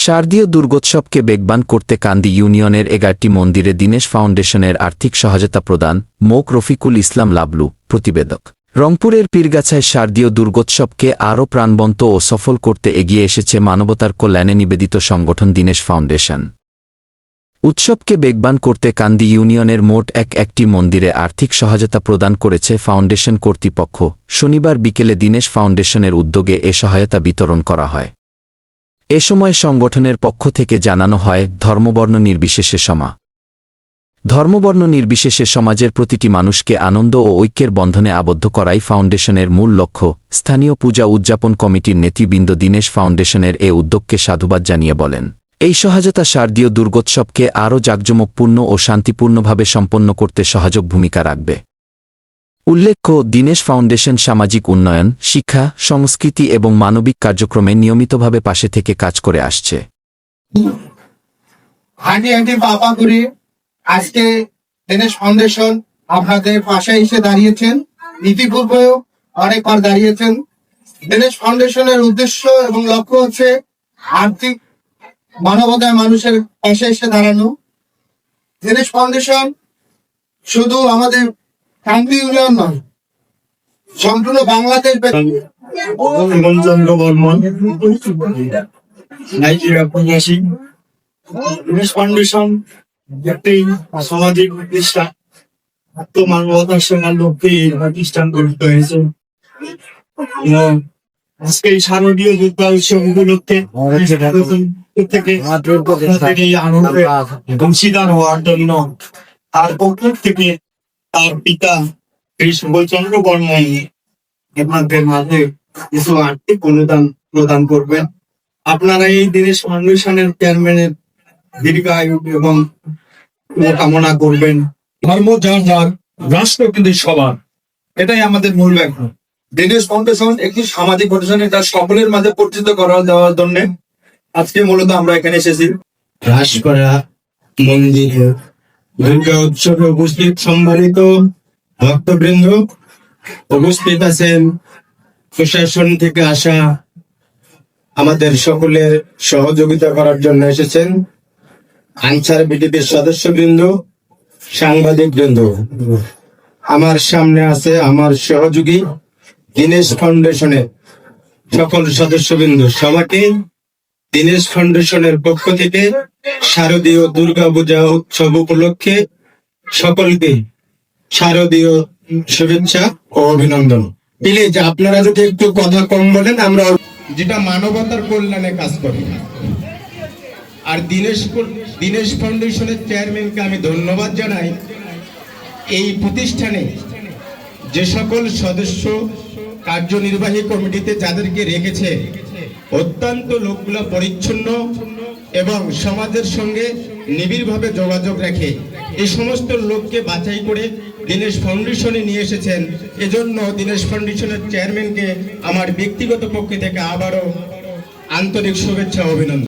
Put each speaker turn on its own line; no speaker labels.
শারদীয় দুর্গোৎসবকে বেগবান করতে কান্দি ইউনিয়নের 11টি মন্দিরে দীনেশ ফাউন্ডেশনের আর্থিক সহায়তা প্রদান মোক রফিকুল ইসলাম লাবলু প্রতিবেদক। রংপুরের পীরগাছায় শারদীয় দুর্গোৎসবকে আরও প্রাণবন্ত ও সফল করতে এগিয়ে এসেছে মানবতার কল্যাণে নিবেদিত সংগঠন দীনেশ ফাউন্ডেশন। উৎসবকে বেগবান করতে কান্দি ইউনিয়নের মোট একটি মন্দিরে আর্থিক সহায়তা প্রদান করেছে ফাউন্ডেশন কর্তৃপক্ষ। শনিবার বিকেলে দীনেশ ফাউন্ডেশনের উদ্যোগে এ সহায়তা বিতরণ করা হয়। এ সময় সংগঠনের পক্ষ থেকে জানানো হয়, ধর্মবর্ণ নির্বিশেষে সমাজের প্রতিটি মানুষকে আনন্দ ও ঐক্যের বন্ধনে আবদ্ধ করাই ফাউন্ডেশনের মূল লক্ষ্য। স্থানীয় পূজা উদযাপন কমিটির নেতৃবৃন্দ দীনেশ ফাউন্ডেশনের এ উদ্যোগকে সাধুবাদ জানিয়ে বলেন, এই সহায়তা শারদীয় দুর্গোৎসবকে আরও জাঁকজমকপূর্ণ ও শান্তিপূর্ণভাবে সম্পন্ন করতে সহায়ক ভূমিকা রাখবে। উল্লেখ্য, দীনেশ ফাউন্ডেশন সামাজিক উন্নয়ন, শিক্ষা, সংস্কৃতি এবং মানবিক কার্যক্রমে নিয়মিতভাবে পাশে থেকে কাজ করে আসছে।
আজকে দীনেশ ফাউন্ডেশন আপনাদের পাশে এসে দাঁড়িয়েছেন, ইতিপূর্বেও অনেকবার দাঁড়িয়েছেন। দীনেশ ফাউন্ডেশনের উদ্দেশ্য এবং লক্ষ্য হচ্ছে আর্থিক মানবতায় মানুষের পাশে এসে দাঁড়ানো। দীনেশ ফাউন্ডেশন শুধু আমাদের কান্দি ইউনিয়ন নয়, সম্পূর্ণ বাংলাদেশ
দীনেশ ফাউন্ডেশন একটি সামাজিক প্রতিষ্ঠান, আত্মমানবতার সেবার লক্ষ্যে এই প্রতিষ্ঠান গঠিত হয়েছে। আজকে এই শারদীয় দুর্গা উৎসব উপলক্ষে অংশীদার হওয়ার জন্য তার পক্ষ থেকে তার পিতা শ্রী সুবলচন্দ্র বর্মন আপনাদের মাঝে কিছু আর্থিক অনুদান প্রদান করবেন। আপনারা এই দীনেশ ফাউন্ডেশনের চেয়ারম্যানের দীর্ঘায়ু এবং কামনা করবেন।
ধর্ম যার যার, রাষ্ট্র কিন্তু সবার, এটাই আমাদের মূল ব্যাখ্যা। দীনেশ ফাউন্ডেশন একটি সামাজিক প্রতিষ্ঠান, এটা সকলের মাঝে পরিচিত করা দেওয়ার জন্য আজকে মূলত আমরা এখানে এসেছি।
রাসপাড়া মন্দিরে দুর্গা উৎসবে উপস্থিত সম্মানিত ভক্তবৃন্দ, উপস্থিত আছেন প্রশাসন থেকে আসা আমাদের সকলের সহযোগিতা করার জন্য এসেছেন আনসার বিডিপির সদস্যবৃন্দ, সাংবাদিক বৃন্দ। আমার সামনে আছে আমার সহযোগী দীনেশ ফাউন্ডেশনের সকল সদস্যবৃন্দ। সবাইকে দীনেশ ফাউন্ডেশনের পক্ষ থেকে শারদীয় দুর্গা পূজা উৎসব উপলক্ষে সকলকে শারদীয় শুভেচ্ছা ও অভিনন্দন। প্লিজ আপনারা যদি একটু কথা কম বলেন, আমরা
যেটা মানবতার কল্যাণে কাজ করি। আর দীনেশ ফাউন্ডেশনের চেয়ারম্যানকে আমি ধন্যবাদ জানাই। এই প্রতিষ্ঠানে যে সকল সদস্য কার্যনির্বাহী কমিটিতে যাদেরকে রেখেছে, অত্যন্ত লোকগুলো পরিচ্ছন্ন এবং সমাজের সঙ্গে নিবিড়ভাবে যোগাযোগ রাখে। এই সমস্ত লোককে বাছাই করে দীনেশ ফাউন্ডেশনে নিয়ে এসেছেন। এজন্য দীনেশ ফাউন্ডেশনের চেয়ারম্যানকে আমার ব্যক্তিগত পক্ষ থেকে আবারও আন্তরিক শুভেচ্ছা ও অভিনন্দন।